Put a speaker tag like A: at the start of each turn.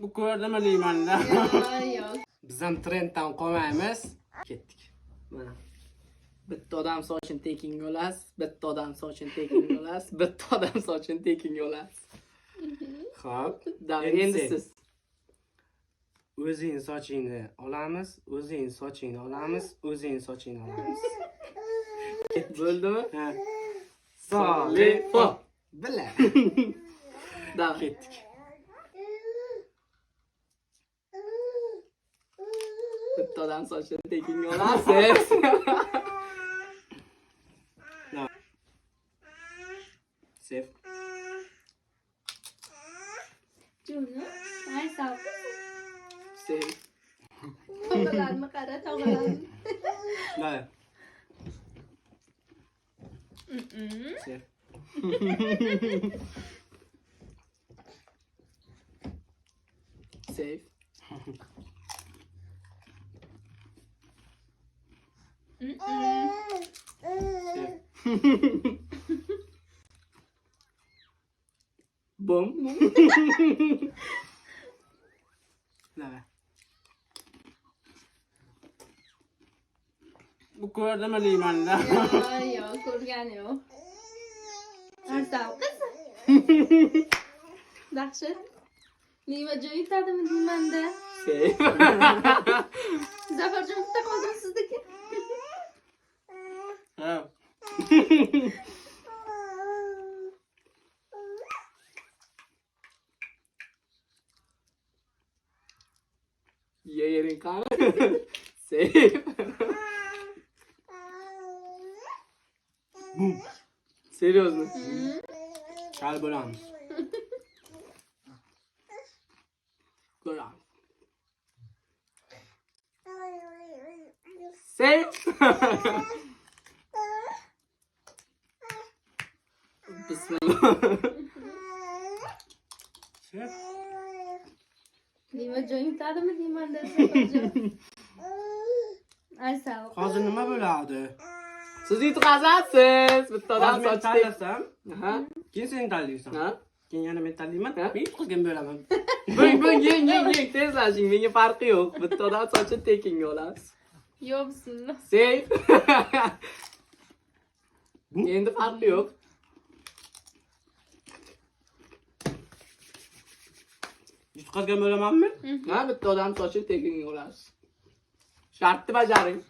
A: Bu ko'rdimi deymanda.
B: Yo'q.
A: Biz ham trenddan qolmaymiz. Ketdik. Mana. Bitta odam sochini tekinga olasiz, bitta odam sochini tekinga olasiz, bitta odam sochini tekinga olasiz. Xo'p, endi siz. O'zing sochingni olamiz, o'zing sochingni olamiz, o'zing sochingni olamiz. Bo'ldimi? Ha. Solifo. Bila. Davom ketdik. Bitta odam sochini tekinga olasiz. Sev.
B: Juni. Ay sağ ol.
A: Sev.
B: Tog'alarni qara, tog'alarni.
A: Dale. Sev. Sev. Sev. Bum. Dale. Bu ko'rdimi deymanda.
B: Yo'q, ko'rgan yo'q. Ay sağ ol. Yaxshi. Nima joy yutadimi deymanda?
A: Sev.
B: Zafarjon bitta qoldim sizniki.
A: Ha. Yerin qani? Sev. Bum. Серьезно? Hal bo'lamiz. Ko'ramiz. Sev. Bismillah. Sev.
B: Nima joy yutadimi deymanda Zafarjon. Ay sağ ol.
A: Hozir nima bo'ladi? Siz yutqazasiz. Bitta odam
C: Men
A: sochni
C: tanlasam,
A: Ha?
C: keyin sen tanlaysan.
A: Ha?
C: Keyin yana men tanlayman.
A: Ha?
C: Men yutqazgan bo'laman.
A: Bo'ng, yeng, tezlashing. Menga farqi yo'q. Bitta odam sochini tekinga olasiz.
B: Yo'q, bismillah.
A: Sev. Endi farqi yo'q.
C: Yutqazgan bo'lamanmi?
A: Ha, bitta odam sochini tekinga olasiz. Shartni bajaring.